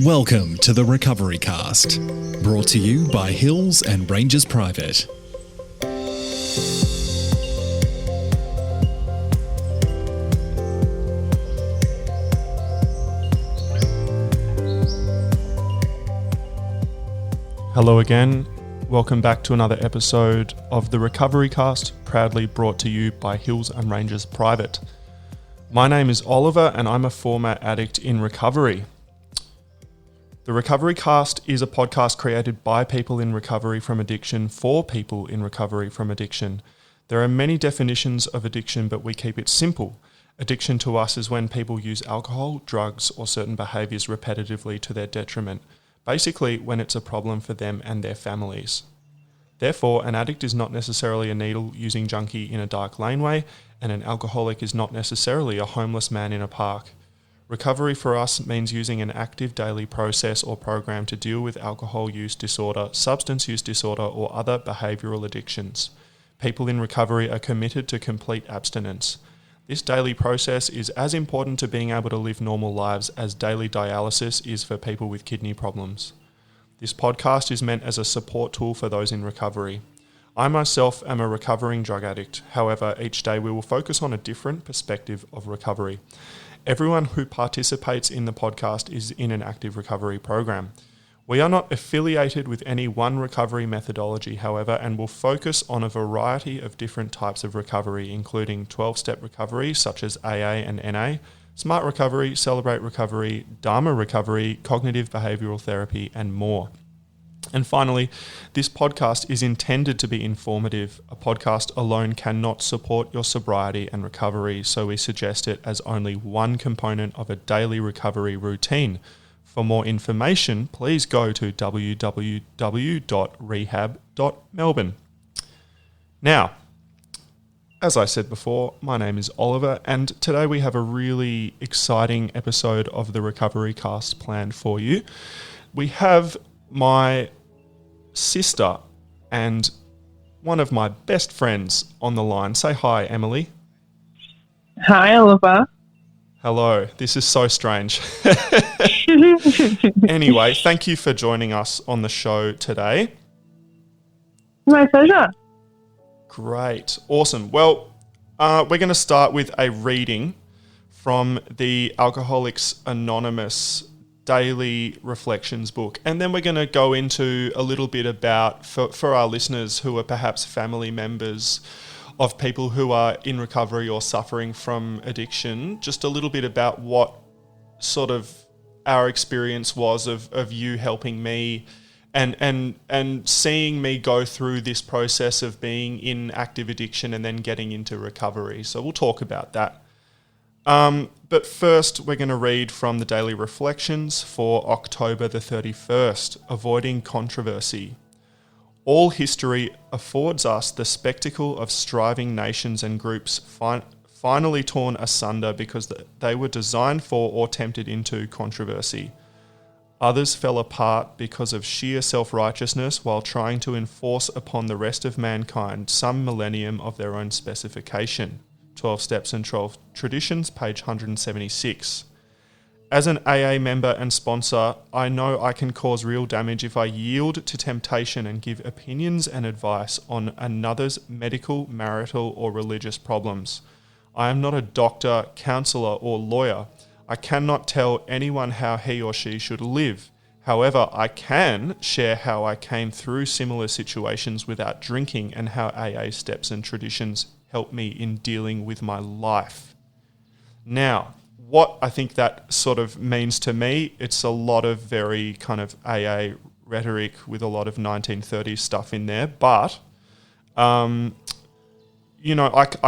Welcome to the Recovery Cast, brought to you by Hills and Rangers Private. Hello again. Welcome back to another episode of the Recovery Cast, proudly brought to you by Hills and Rangers Private. My name is Oliver and I'm a former addict in recovery. The Recovery Cast is a podcast created by people in recovery from addiction for people in recovery from addiction. There are many definitions of addiction, but we keep it simple. Addiction to us is when people use alcohol, drugs, or certain behaviours repetitively to their detriment. Basically, when it's a problem for them and their families. Therefore, an addict is not necessarily a needle-using junkie in a dark laneway, and an alcoholic is not necessarily a homeless man in a park. Recovery for us means using an active daily process or program to deal with alcohol use disorder, substance use disorder, or other behavioural addictions. People in recovery are committed to complete abstinence. This daily process is as important to being able to live normal lives as daily dialysis is for people with kidney problems. This podcast is meant as a support tool for those in recovery. I myself am a recovering drug addict. However, each day we will focus on a different perspective of recovery. Everyone who participates in the podcast is in an active recovery program. We are not affiliated with any one recovery methodology, however, and will focus on a variety of different types of recovery, including 12-step recovery, such as AA and NA, Smart Recovery, Celebrate Recovery, Dharma Recovery, Cognitive Behavioural Therapy, and more. And finally, this podcast is intended to be informative. A podcast alone cannot support your sobriety and recovery, so we suggest it as only one component of a daily recovery routine. For more information, please go to www.rehab.melbourne. Now, as I said before, my name is Oliver, and today we have a really exciting episode of the Recovery Cast planned for you. We have my sister and one of my best friends on the line. Say hi, Emily. Hi, Oliver. Hello. This is so strange. Anyway, thank you for joining us on the show today. My pleasure. Great. Awesome. Well, we're going to start with a reading from the Alcoholics Anonymous Daily Reflections book. And then we're going to go into a little bit about, for our listeners who are perhaps family members of people who are in recovery or suffering from addiction, just a little bit about what sort of our experience was of you helping me and seeing me go through this process of being in active addiction and then getting into recovery. So we'll talk about that. But first, we're going to read from the Daily Reflections for October the 31st, Avoiding Controversy. All history affords us the spectacle of striving nations and groups finally torn asunder because they were designed for or tempted into controversy. Others fell apart because of sheer self-righteousness while trying to enforce upon the rest of mankind some millennium of their own specification. 12 Steps and 12 Traditions, page 176. As an AA member and sponsor, I know I can cause real damage if I yield to temptation and give opinions and advice on another's medical, marital, or religious problems. I am not a doctor, counsellor, or lawyer. I cannot tell anyone how he or she should live. However, I can share how I came through similar situations without drinking and how AA steps and traditions help me in dealing with my life. Now, what I think that sort of means to me, it's a lot of very kind of AA rhetoric with a lot of 1930s stuff in there, but, I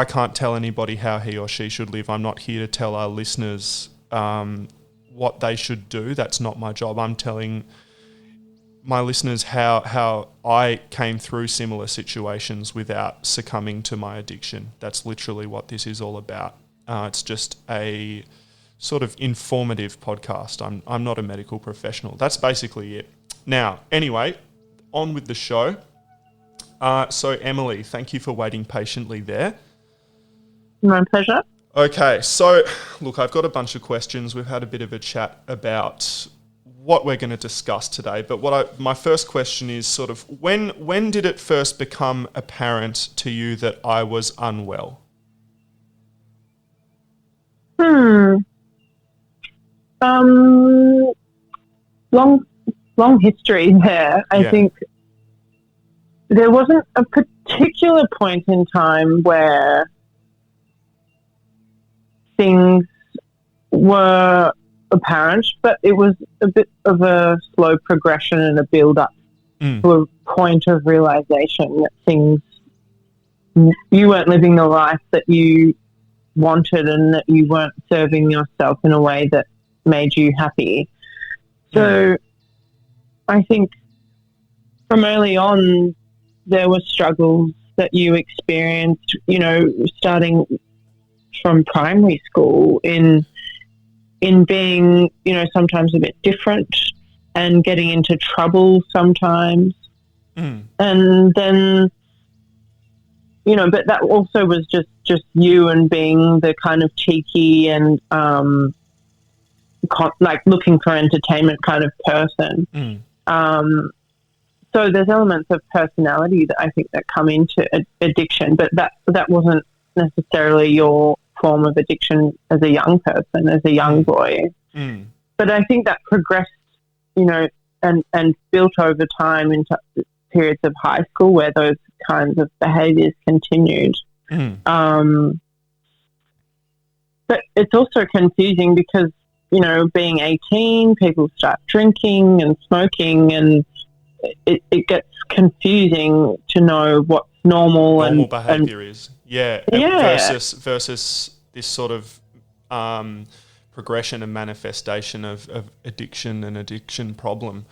can't tell anybody how he or she should live. I'm not here to tell our listeners what they should do. That's not my job. I'm telling my listeners how I came through similar situations without succumbing to my addiction. That's literally what this is all about. It's just a sort of informative podcast. I'm not a medical professional. That's basically it. Now, anyway, on with the show. So Emily, thank you for waiting patiently there. My pleasure. Okay, so look, I've got a bunch of questions. We've had a bit of a chat about what we're going to discuss today, but my first question is sort of when did it first become apparent to you that I was unwell? Long history there. I Yeah. think there wasn't a particular point in time where things were apparent, but it was a bit of a slow progression and a build-up to a point of realization that you weren't living the life that you wanted and that you weren't serving yourself in a way that made you happy. So I think from early on, there were struggles that you experienced, starting from primary school in being, sometimes a bit different and getting into trouble sometimes. And then, but that also was just you and being the kind of cheeky and like looking for entertainment kind of person. So there's elements of personality that I think that come into addiction, but that wasn't necessarily your form of addiction as a young person, as a young boy. But I think that progressed, and built over time into periods of high school where those kinds of behaviours continued. But it's also confusing because, being 18, people start drinking and smoking, and it gets confusing to know what's normal behaviour is. Yeah. Versus this sort of progression and manifestation of addiction and addiction problem.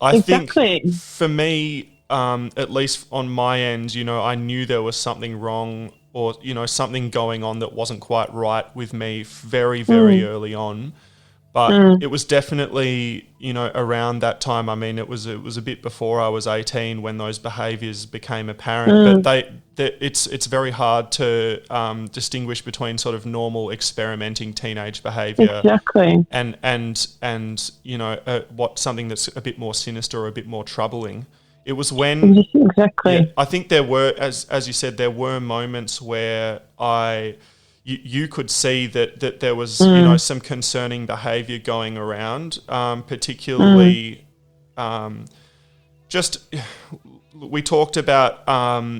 I think for me, at least on my end, I knew there was something wrong or, something going on that wasn't quite right with me very, very early on. But it was definitely, around that time. I mean, it was a bit before I was 18 when those behaviours became apparent. But it's very hard to distinguish between sort of normal experimenting teenage behaviour, and what something that's a bit more sinister or a bit more troubling. It was when I think there were, as you said, there were moments where you could see that there was some concerning behaviour going around, particularly we talked about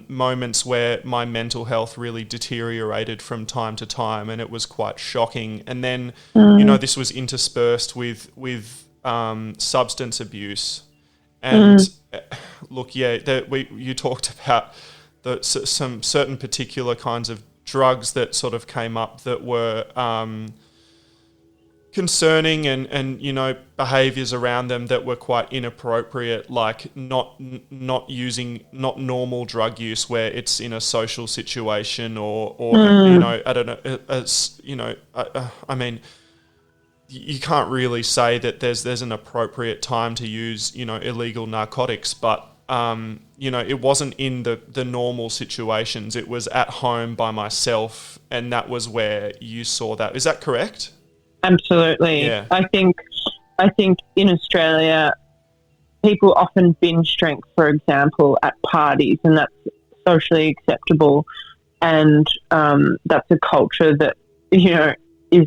moments where my mental health really deteriorated from time to time, and it was quite shocking. And then this was interspersed with substance abuse, and you talked about some certain particular kinds of drugs that sort of came up that were concerning and behaviours around them that were quite inappropriate, like not normal drug use where it's in a social situation or I don't know, I mean, you can't really say that there's an appropriate time to use illegal narcotics, but it wasn't in the normal situations. It was at home by myself, and that was where you saw that. Is that correct? Absolutely. Yeah. I think in Australia, people often binge drink, for example, at parties, and that's socially acceptable. And that's a culture that, is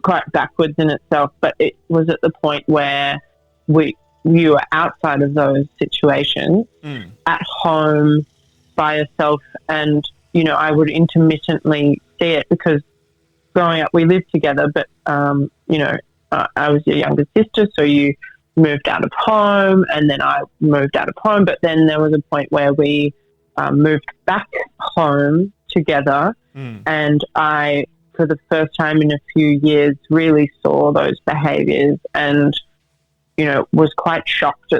quite backwards in itself. But it was at the point where you were outside of those situations, at home by yourself, and I would intermittently see it because growing up we lived together, but I was your younger sister, so you moved out of home, and then I moved out of home, but then there was a point where we moved back home together, and I, for the first time in a few years, really saw those behaviours and was quite shocked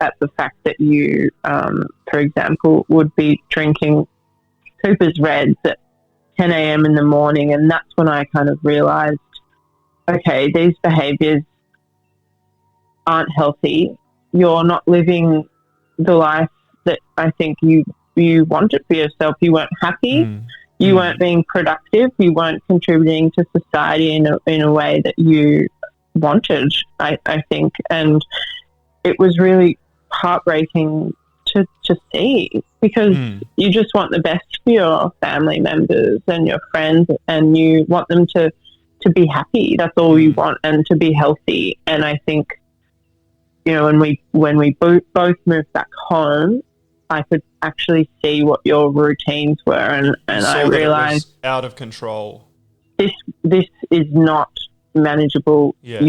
at the fact that you, for example, would be drinking Cooper's Reds at 10 a.m. in the morning. And that's when I kind of realised, okay, these behaviours aren't healthy. You're not living the life that I think you wanted for yourself. You weren't happy. You weren't being productive. You weren't contributing to society in a way that you wanted, I think. And it was really heartbreaking to see, because you just want the best for your family members and your friends, and you want them to be happy. That's all you want, and to be healthy. And I think, you know, when we both moved back home, I could actually see what your routines were, and I realized it was out of control. This is not manageable. Yeah.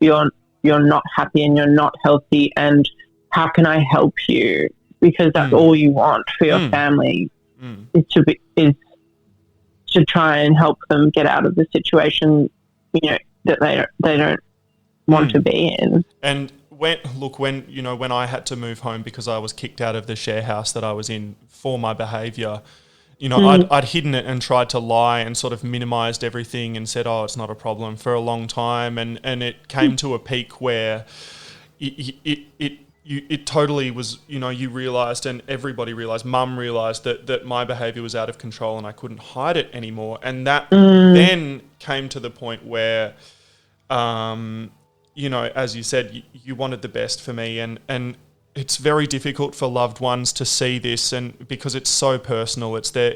You're not happy and you're not healthy, and how can I help you? Because that's all you want for your family is to try and help them get out of the situation, you know, that they don't want to be in. And when I had to move home because I was kicked out of the share house that I was in for my behaviour, you know, I'd hidden it and tried to lie and sort of minimised everything and said, oh, it's not a problem, for a long time. And it came to a peak where it totally was, you know, you realised, and everybody realised, Mum realised that my behaviour was out of control and I couldn't hide it anymore. And that then came to the point where, you know, as you said, you wanted the best for me, and it's very difficult for loved ones to see this, and because it's so personal, it's their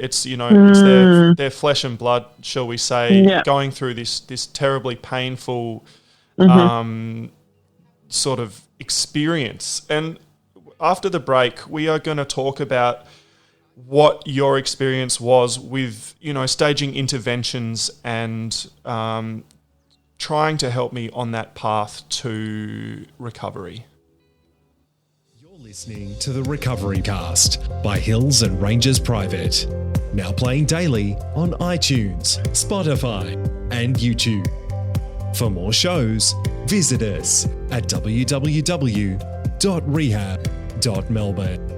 flesh and blood, shall we say, going through this terribly painful sort of experience. And after the break, we are going to talk about what your experience was with, you know, staging interventions and trying to help me on that path to recovery. You're listening to the Recovery Cast by Hills and Rangers Private. Now playing daily on iTunes, Spotify, and YouTube. For more shows, visit us at www.rehab.melbourne.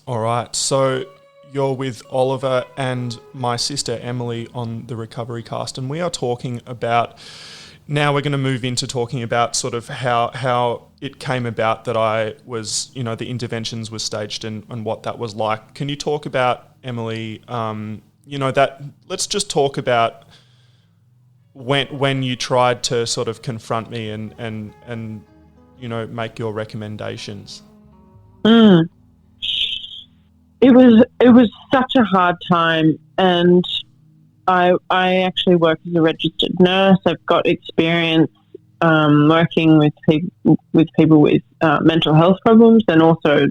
All right, so you're with Oliver and my sister Emily on the Recovery Cast, and we are talking about, now we're going to move into talking about sort of how it came about that I was, you know, the interventions were staged and what that was like. Can you talk about, Emily, you know, that, let's just talk about when you tried to sort of confront me and you know, make your recommendations. It was such a hard time, and I actually work as a registered nurse. I've got experience working with people with mental health problems and also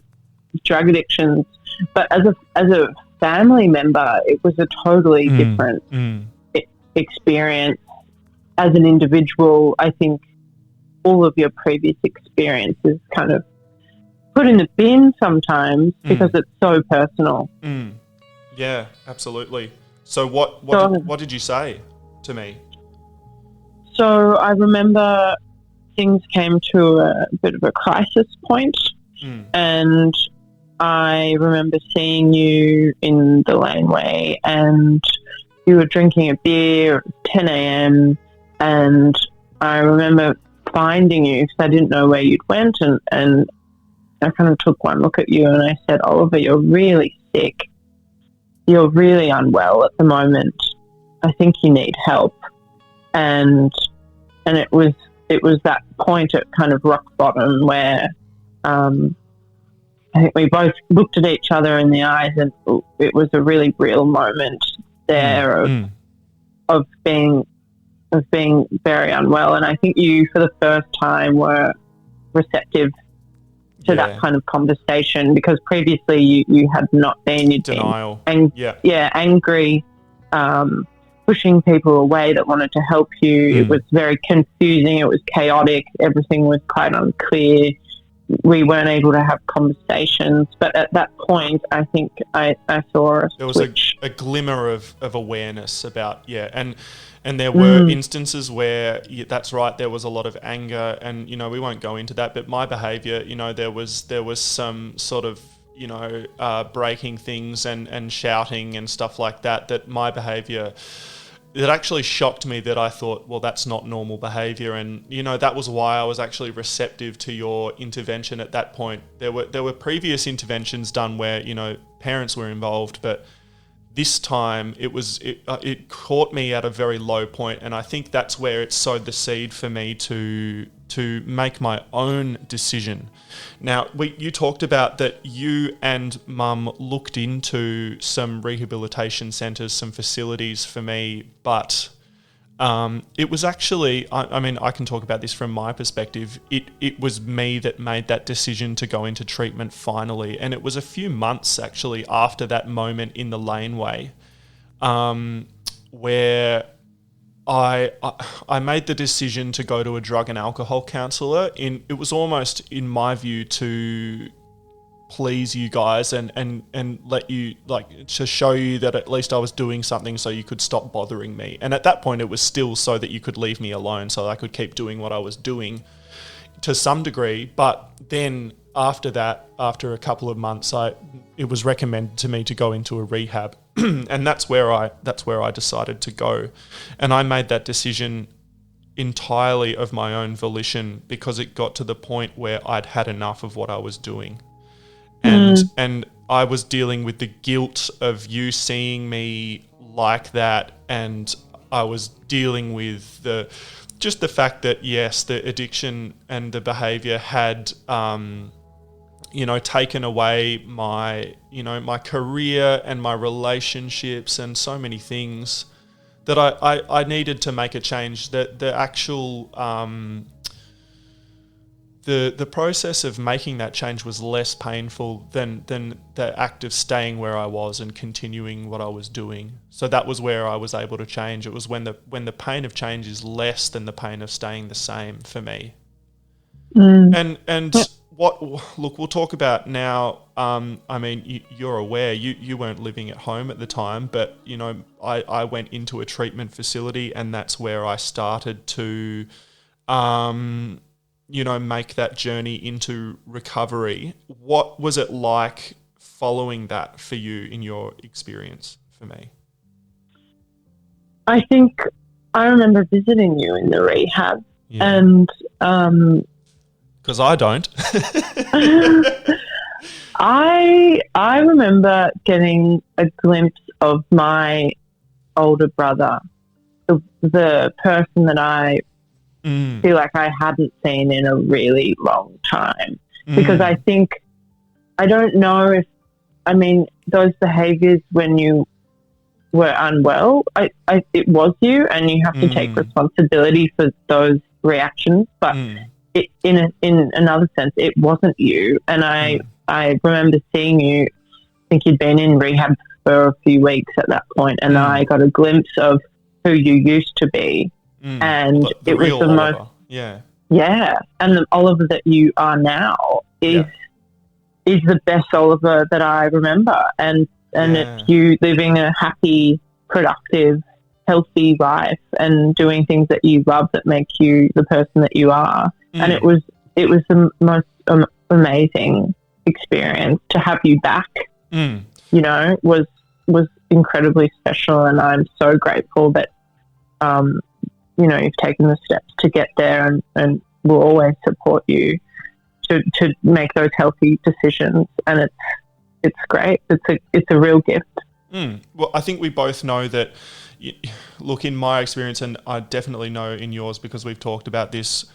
drug addictions. But as a family member, it was a totally different experience. As an individual, I think all of your previous experiences kind of put in the bin sometimes because it's so personal. Yeah, absolutely. So what did you say to me? So I remember things came to a bit of a crisis point, and I remember seeing you in the laneway, and you were drinking a beer at 10 a.m. and I remember finding you because I didn't know where you'd went, and I kind of took one look at you and I said, Oliver, you're really sick. You're really unwell at the moment. I think you need help. And it was that point at kind of rock bottom where I think we both looked at each other in the eyes, and it was a really real moment there of being very unwell. And I think you, for the first time, were receptive to that kind of conversation, because previously you had not been. You'd denial. Angry, pushing people away that wanted to help you. It was very confusing. It was chaotic. Everything was quite unclear. We weren't able to have conversations. But at that point, I think I saw a there was switch. a glimmer of awareness about, and there were instances where, that's right, there was a lot of anger, and, you know, we won't go into that, but my behaviour, you know, there was some sort of, you know, breaking things and shouting and stuff like that my behaviour it actually shocked me that I thought, well, that's not normal behaviour. And, that was why I was actually receptive to your intervention at that point. There were previous interventions done where, parents were involved, but this time it caught me at a very low point, and I think that's where it sowed the seed for me to make my own decision. Now, you talked about that you and Mum looked into some rehabilitation centres, some facilities for me, but it was actually, I can talk about this from my perspective. It was me that made that decision to go into treatment finally. And it was a few months actually after that moment in the laneway where I made the decision to go to a drug and alcohol counsellor. It was almost, in my view, to please you guys and let you, to show you that at least I was doing something so you could stop bothering me. And at that point it was still so that you could leave me alone so I could keep doing what I was doing to some degree. But then after that, after a couple of months, it was recommended to me to go into a rehab. And that's where I decided to go. And I made that decision entirely of my own volition because it got to the point where I'd had enough of what I was doing. And I was dealing with the guilt of you seeing me like that, and I was dealing with the fact that, yes, the addiction and the behaviour had, taken away my career and my relationships and so many things that I needed to make a change. The actual the process of making that change was less painful than the act of staying where I was and continuing what I was doing. So that was where I was able to change. It was when the pain of change is less than the pain of staying the same for me. And we'll talk about now. You're aware you weren't living at home at the time, but I went into a treatment facility, and that's where I started to make that journey into recovery. What was it like following that for you in your experience? For me, I think I remember visiting you in the rehab, and because I don't. I remember getting a glimpse of my older brother, the person that I feel like I hadn't seen in a really long time. Because I don't know if, those behaviours when you were unwell, it was you, and you have to take responsibility for those reactions. But in another sense, it wasn't you. And I remember seeing you, I think you'd been in rehab for a few weeks at that point, and I got a glimpse of who you used to be. And it was the Oliver. most, and the Oliver that you are now is the best Oliver that I remember, and it's you living a happy, productive, healthy life and doing things that you love that make you the person that you are. And it was the most amazing experience to have you back. Was incredibly special, and I'm so grateful that you've taken the steps to get there, and we'll always support you to make those healthy decisions. And it's great. It's a real gift. Well, I think we both know that. Look, in my experience, and I definitely know in yours because we've talked about this.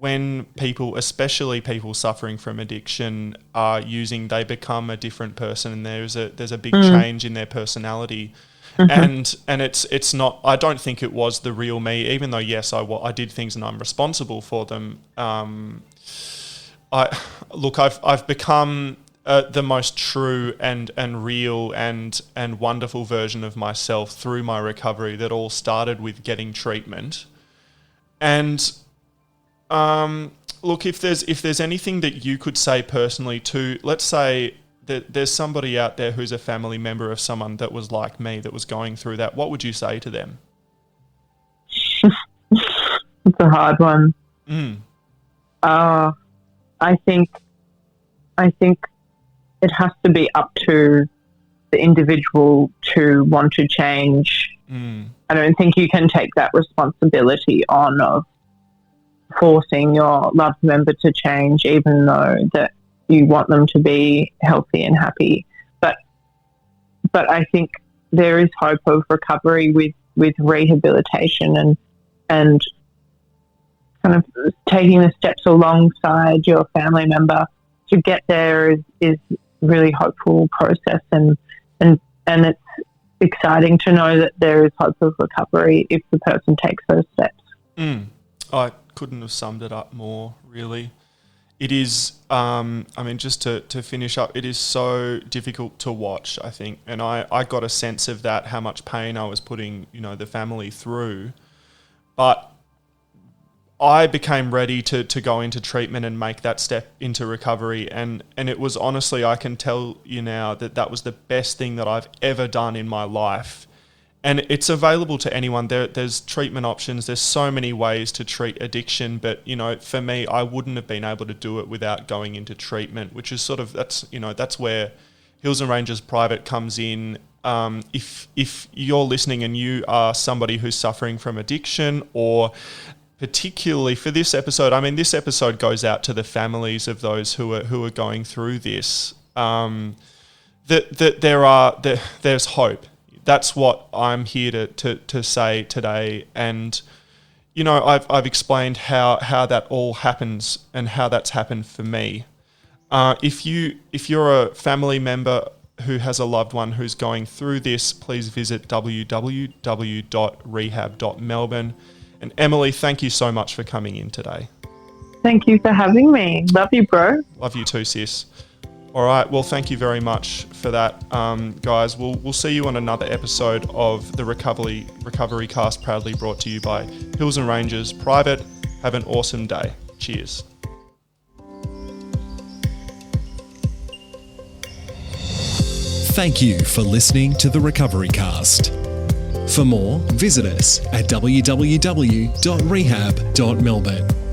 When people, especially people suffering from addiction, are using, they become a different person, and there's a big change in their personality. And it's not, I don't think it was the real me, even though, yes, I did things and I'm responsible for them. I've become the most true and real and wonderful version of myself through my recovery that all started with getting treatment. And look, if there's anything that you could say personally to, let's say, there's somebody out there who's a family member of someone that was like me, that was going through that, what would you say to them? It's a hard one. I think it has to be up to the individual to want to change. I don't think you can take that responsibility on of forcing your loved member to change, even though that you want them to be healthy and happy. But I think there is hope of recovery with rehabilitation and kind of taking the steps alongside your family member to get there is really hopeful process, and it's exciting to know that there is hope of recovery if the person takes those steps. I couldn't have summed it up more, really. It is, just to finish up, it is so difficult to watch, I think. And I got a sense of that, how much pain I was putting, the family through. But I became ready to go into treatment and make that step into recovery. And it was honestly, I can tell you now that was the best thing that I've ever done in my life. And it's available to anyone. There's treatment options. There's so many ways to treat addiction. But, for me, I wouldn't have been able to do it without going into treatment, which is sort of, that's where Hills and Ranges Private comes in. If you're listening and you are somebody who's suffering from addiction, or particularly for this episode, this episode goes out to the families of those who are going through this, that there's hope. That's what I'm here to say today. And, I've explained how that all happens and how that's happened for me. If you're a family member who has a loved one who's going through this, please visit www.rehab.melbourne. And Emily, thank you so much for coming in today. Thank you for having me. Love you, bro. Love you too, sis. All right. Well, thank you very much for that, guys. We'll see you on another episode of the Recovery Cast, proudly brought to you by Hills and Ranges Private. Have an awesome day. Cheers. Thank you for listening to the Recovery Cast. For more, visit us at www.rehab.melbourne.